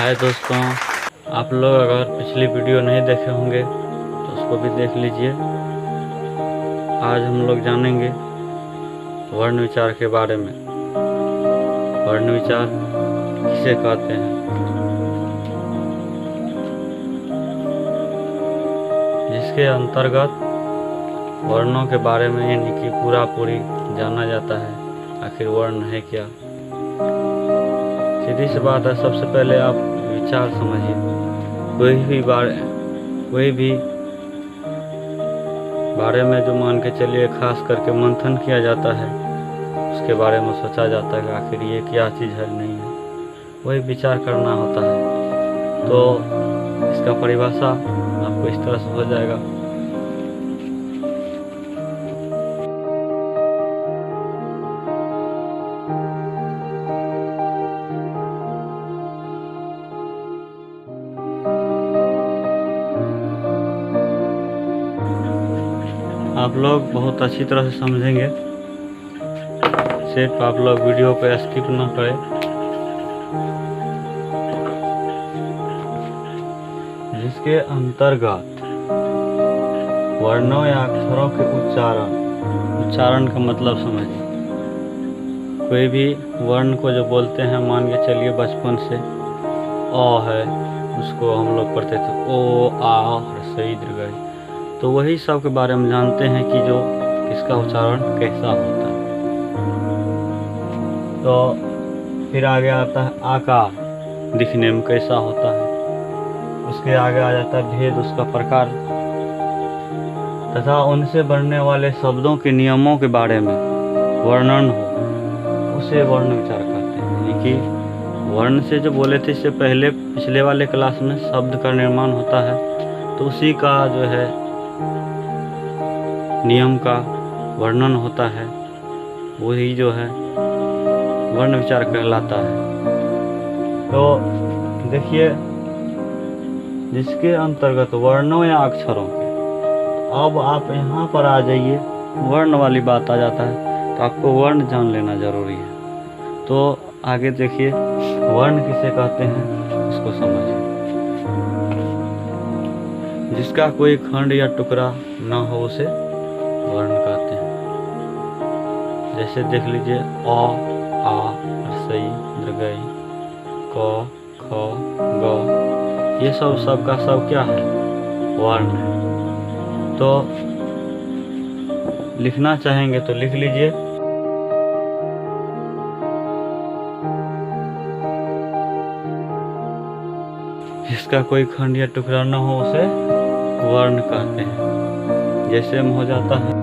हाय दोस्तों, आप लोग अगर पिछली वीडियो नहीं देखे होंगे तो उसको भी देख लीजिए। आज हम लोग जानेंगे वर्ण विचार के बारे में। वर्ण विचार किसे कहते हैं, जिसके अंतर्गत वर्णों के बारे में यानी कि पूरी जाना जाता है। आखिर वर्ण है क्या? सीधी सी बात है, सबसे पहले आप विचार समझिए। कोई भी बारे में जो मान के चलिए खास करके मंथन किया जाता है, उसके बारे में सोचा जाता है कि आखिर ये क्या चीज़ है, नहीं है, वही विचार करना होता है। तो इसका परिभाषा आपको इस तरह से हो जाएगा। आप लोग बहुत अच्छी तरह से समझेंगे, सिर्फ आप लोग वीडियो को स्किप ना करें। जिसके अंतर्गत वर्णों या अक्षरों के उच्चारण का मतलब समझिए। कोई भी वर्ण को जो बोलते हैं, मान के चलिए बचपन से अ है, उसको हम लोग पढ़ते थे ओ आ ह्रस्व दीर्घ। तो वही सब के बारे में जानते हैं कि जो किसका उच्चारण कैसा होता है। तो फिर आगे आता है आकार, दिखने में कैसा होता है। उसके आगे आ जाता है भेद, उसका प्रकार, तथा उनसे बनने वाले शब्दों के नियमों के बारे में वर्णन हो, उसे वर्ण विचार कहते हैं। यानी कि वर्ण से जो बोले थे इससे पहले पिछले वाले क्लास में, शब्द का निर्माण होता है, तो उसी का जो है नियम का वर्णन होता है, वही जो है वर्ण विचार कहलाता है। तो देखिए, जिसके अंतर्गत वर्णों या अक्षरों के, अब आप यहाँ पर आ जाइए, वर्ण वाली बात आ जाता है, तो आपको वर्ण जान लेना जरूरी है। तो आगे देखिए, वर्ण किसे कहते हैं इसको समझिए। जिसका कोई खंड या टुकड़ा न हो उसे वर्ण कहते हैं। जैसे देख लीजिए, अ आ ह्रस्व दीर्घ क ख ग, ये सब का सब क्या है? वर्ण है। तो लिखना चाहेंगे तो लिख लीजिए। जिसका कोई खंड या टुकड़ा न हो उसे वर्ण कहते हैं। जैसे में हो जाता है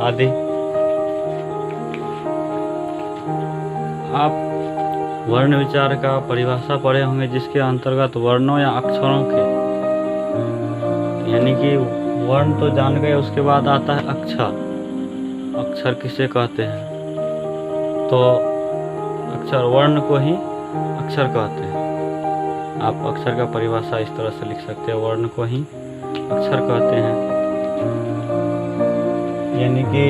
आदि। आप वर्ण विचार का परिभाषा पढ़े होंगे, जिसके अंतर्गत वर्णों या अक्षरों के, यानी कि वर्ण तो जान गए, उसके बाद आता है अक्षर। अक्षर किसे कहते हैं? तो अक्षर, वर्ण को ही अक्षर कहते हैं। आप अक्षर का परिभाषा इस तरह से लिख सकते हैं, वर्ण को ही अक्षर कहते हैं। यानी कि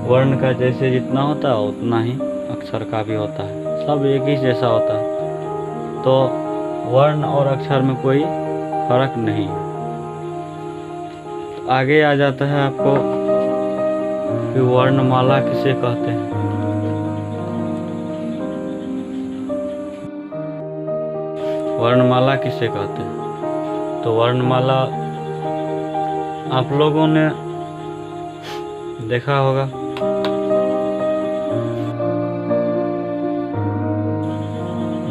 वर्ण का जैसे जितना होता है उतना ही अक्षर का भी होता है, सब एक ही जैसा होता है। तो वर्ण और अक्षर में कोई फर्क नहीं है। तो आगे आ जाता है आपको कि वर्णमाला किसे कहते हैं। वर्णमाला किसे कहते हैं? तो वर्णमाला आप लोगों ने देखा होगा,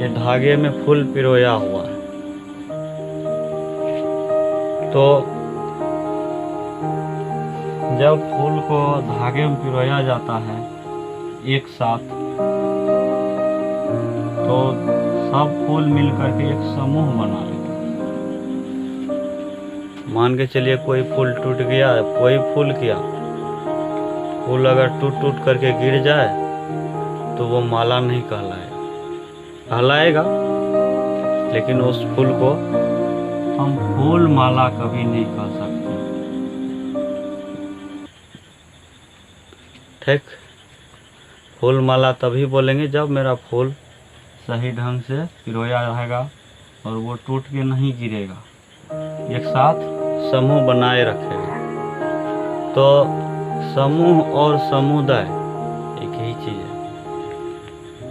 ये धागे में फूल पिरोया हुआ है। तो जब फूल को धागे में पिरोया जाता है एक साथ, तो सब फूल मिल करके एक समूह बना लेते हैं। मान के चलिए कोई फूल टूट गया, कोई फूल किया, फूल अगर टूट करके गिर जाए तो वो माला नहीं कहलाएगा, लेकिन उस फूल को हम फूल माला कभी नहीं कह सकते। ठीक, फूल माला तभी बोलेंगे जब मेरा फूल सही ढंग से पिरोया रहेगा और वो टूट के नहीं गिरेगा, एक साथ समूह बनाए रखेगा। तो समूह और समुदाय एक ही चीज़ है।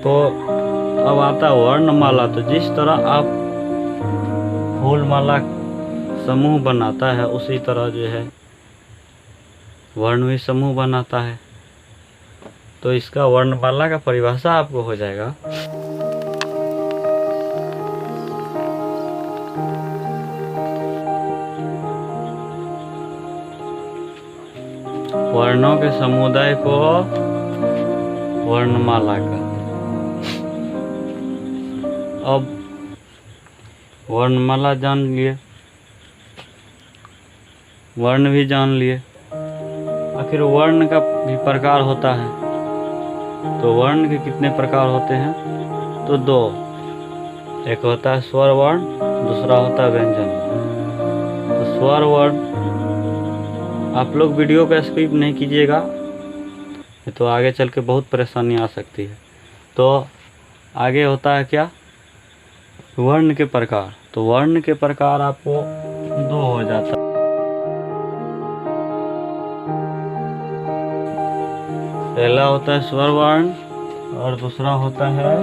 तो अब आता है वर्णमाला। तो जिस तरह आप फूल माला समूह बनाता है उसी तरह जो है वर्ण भी समूह बनाता है। तो इसका वर्णमाला का परिभाषा आपको हो जाएगा। वर्णों के समुदाय को वर्णमाला कहते हैं। अब वर्णमाला जान लिए, वर्ण भी जान लिए। आखिर वर्ण का भी प्रकार होता है। तो वर्ण के कितने प्रकार होते हैं? तो दो, एक होता है स्वर वर्ण, दूसरा होता है व्यंजन। तो स्वर वर्ण आप लोग वीडियो का स्किप नहीं कीजिएगा, तो आगे चल के बहुत परेशानी आ सकती है। तो आगे होता है क्या? वर्ण के प्रकार। तो वर्ण के प्रकार आपको दो हो जाता है। पहला होता है स्वर वर्ण और दूसरा होता है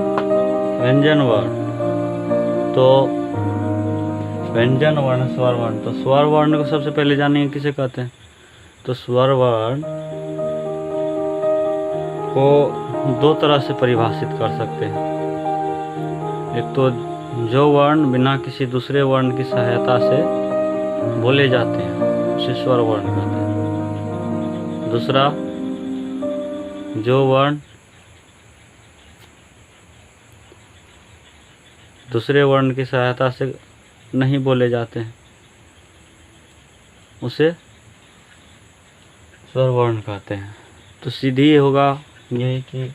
व्यंजन वर्ण। तो व्यंजन वर्ण, स्वर वर्ण। तो स्वर वर्ण को सबसे पहले जानेंगे किसे कहते हैं। तो स्वर वर्ण को दो तरह से परिभाषित कर सकते हैं। एक तो जो वर्ण बिना किसी दूसरे वर्ण की सहायता से बोले जाते हैं उसे स्वर वर्ण कहते हैं। दूसरा, जो वर्ण दूसरे वर्ण की सहायता से नहीं बोले जाते हैं उसे स्वर वर्ण कहते हैं। तो सीधी होगा यही कि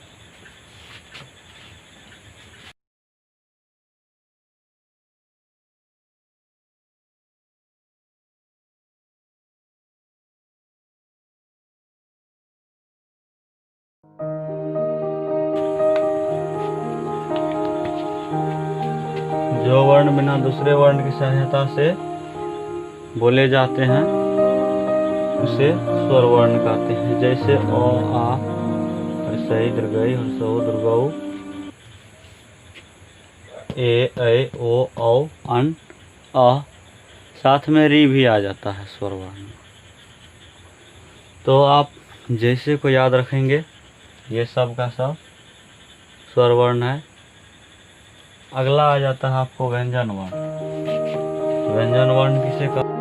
जो वर्ण बिना दूसरे वर्ण की सहायता से बोले जाते हैं उसे स्वर वर्ण कहते हैं। जैसे अ, आ, सही दीर्घई, हर्षऊ, दीर्घऊ, ए, ऐ, ओ, औ, अन, अ, साथ में री भी आ जाता है स्वर वर्ण। तो आप जैसे को याद रखेंगे, ये सब का सब स्वर वर्ण है। अगला आ जाता है आपको व्यंजन वर्ण। व्यंजन वर्ण किसे कहते हैं?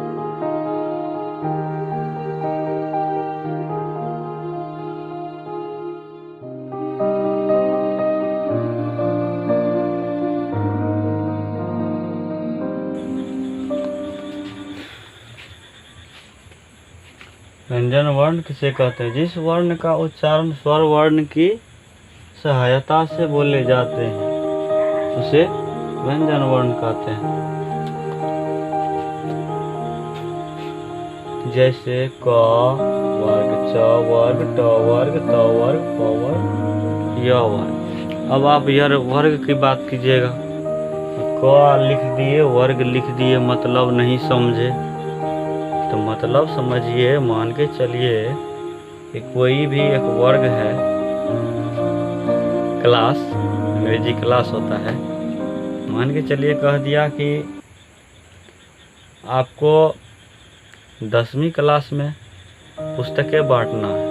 व्यंजन वर्ण किसे कहते हैं? जिस वर्ण का उच्चारण स्वर वर्ण की सहायता से बोले जाते हैं उसे व्यंजन वर्ण कहते हैं। जैसे क वर्ग, च वर्ग, ट वर्ग, त वर्ग, प वर्ग, य वर्ग। अब आप यह वर्ग की बात कीजिएगा। क लिख दिए, वर्ग लिख दिए, मतलब नहीं समझे। तो मतलब समझिए, मान के चलिए कि कोई भी एक वर्ग है, क्लास, अंग्रेजी क्लास होता है। मान के चलिए कह दिया कि आपको 10वीं क्लास में पुस्तकें बांटना है।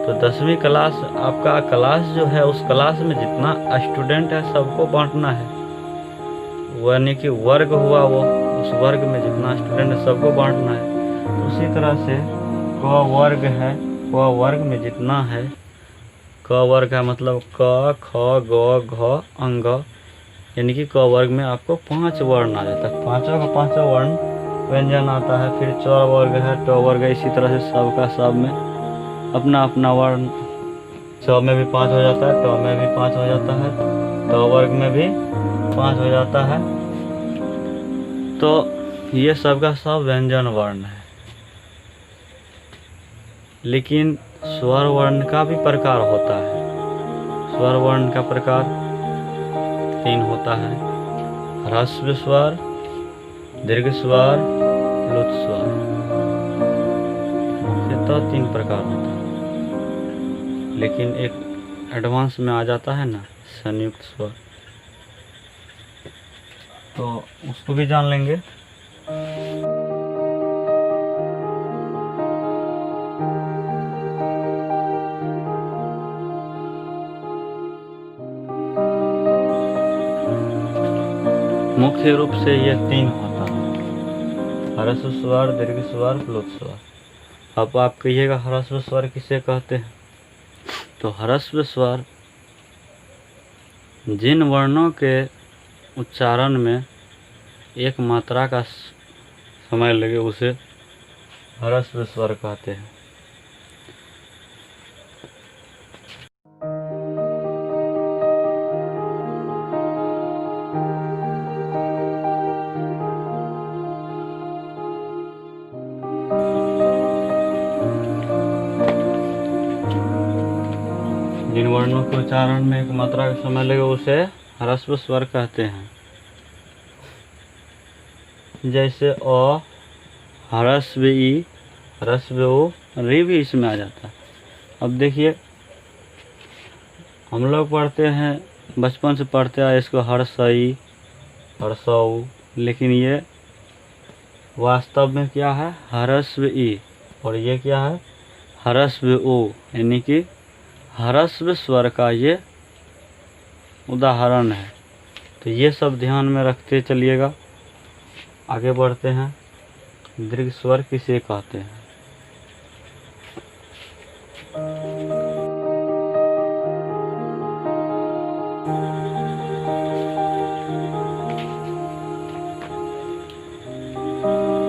तो 10वीं क्लास, आपका क्लास जो है, उस क्लास में जितना स्टूडेंट है सबको बांटना है। यानी कि वर्ग हुआ वो, उस वर्ग में जितना स्टूडेंट है सबको बांटना है। तो उसी तरह से क वर्ग है, क वर्ग में जितना है, क वर्ग का मतलब क, ख, ग, घ, अंग, यानी कि क वर्ग में आपको 5 वर्ण आ जाता है। पांचों का पांचों वर्ण व्यंजन आता है। फिर च वर्ग है, ट वर्ग है, इसी तरह से सब का सब में अपना अपना वर्ण। च में भी 5 हो जाता है, ट में भी 5 हो जाता है, ट वर्ग में भी 5 हो जाता है। तो ये सब का सब व्यंजन वर्ण है। लेकिन स्वर वर्ण का भी प्रकार होता है। स्वर वर्ण का प्रकार 3 होता है। ह्रस्व स्वर, दीर्घ स्वर, प्लुत स्वर, मुख्यतः 3 प्रकार होता है। लेकिन एक एडवांस में आ जाता है ना संयुक्त स्वर, तो उसको भी जान लेंगे। मुख्य रूप से ये 3 होता है, ह्रस्व स्वर, दीर्घ स्वर, प्लुत स्वर। अब आप कहिएगा ह्रस्व स्वर किसे कहते हैं? तो ह्रस्व स्वर जिन वर्णों के उच्चारण में एक मात्रा का समय लगे उसे ह्रस्व स्वर कहते हैं। जिन वर्णों के उच्चारण में एक मात्रा का समय लगे उसे ह्रस्व स्वर कहते हैं। जैसे अ, ह्रस्व ई, ह्रस्व ओ, रे भी इसमें आ जाता है। अब देखिए हम लोग पढ़ते हैं, बचपन से पढ़ते आए इसको हर्षई, हर्षऊ, लेकिन ये वास्तव में क्या है? ह्रस्व ई, और ये क्या है? ह्रस्व ओ, यानी कि ह्रस्व स्वर का ये उदाहरण है। तो ये सब ध्यान में रखते चलिएगा। आगे बढ़ते हैं। दीर्घ स्वर किसे कहते हैं?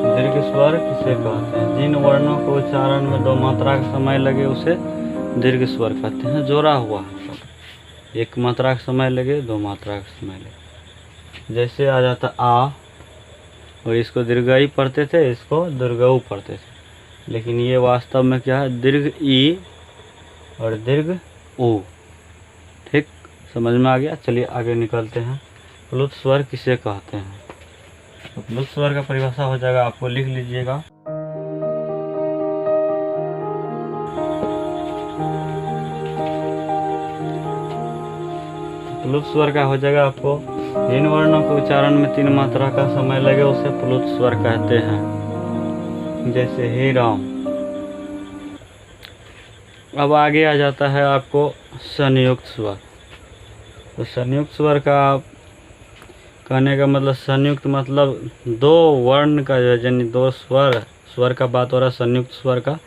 दीर्घ स्वर किसे कहते हैं? जिन वर्णों के उच्चारण में 2 मात्रा का समय लगे उसे दीर्घ स्वर कहते हैं। जोड़ा हुआ है, एक मात्रा का समय लगे, 2 मात्रा का समय लगे। जैसे आ जाता आ, और इसको दीर्घई पढ़ते थे, इसको दीर्घऊ पढ़ते थे, लेकिन ये वास्तव में क्या है? दीर्घ ई और दीर्घ ऊ। ठीक, समझ में आ गया? चलिए आगे निकलते हैं। प्लुत स्वर किसे कहते हैं? तो प्लुत स्वर का परिभाषा हो जाएगा, आपको लिख लीजिएगा। प्लुत स्वर का हो जाएगा आपको, जिन वर्णों के उच्चारण में 3 मात्रा का समय लगे उसे प्लुत स्वर कहते हैं। जैसे हे राम। अब आगे आ जाता है आपको संयुक्त स्वर। तो संयुक्त स्वर का कहने का मतलब, संयुक्त मतलब 2 वर्ण का, यानी 2 स्वर, स्वर का बात हो रहा है संयुक्त स्वर का।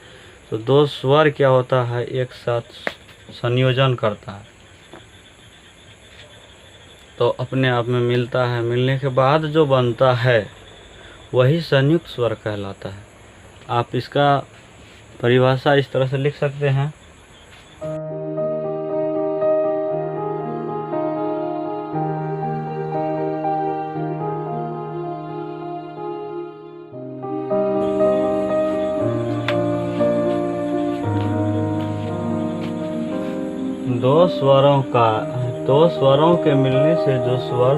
तो 2 स्वर क्या होता है? एक साथ संयोजन करता है, तो अपने आप में मिलता है, मिलने के बाद जो बनता है वही संयुक्त स्वर कहलाता है। आप इसका परिभाषा इस तरह से लिख सकते हैं। दो स्वरों के मिलने से जो स्वर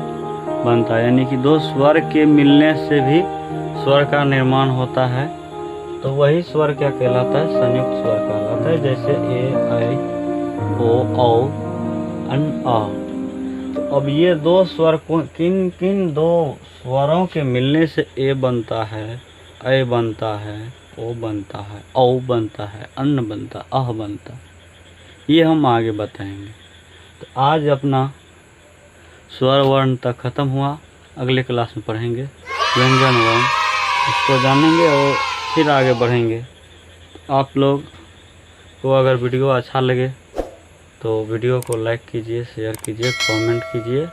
बनता है, यानी कि 2 स्वर के मिलने से भी स्वर का निर्माण होता है, तो वही स्वर क्या कहलाता है? संयुक्त स्वर कहलाता है। जैसे ए, ऐ, ओ, औ, अन, आ। तो अब ये 2 स्वर किन किन 2 स्वरों के मिलने से ए बनता है, ऐ बनता है, ओ बनता है, औ बनता है, अन्न बनता, आह बनता, ये हम आगे बताएंगे। तो आज अपना स्वर वर्ण तक खत्म हुआ। अगले क्लास में पढ़ेंगे व्यंजन वर्ण, उसको जानेंगे और फिर आगे बढ़ेंगे। आप लोग को अगर वीडियो अच्छा लगे तो वीडियो को लाइक कीजिए, शेयर कीजिए, कमेंट कीजिए।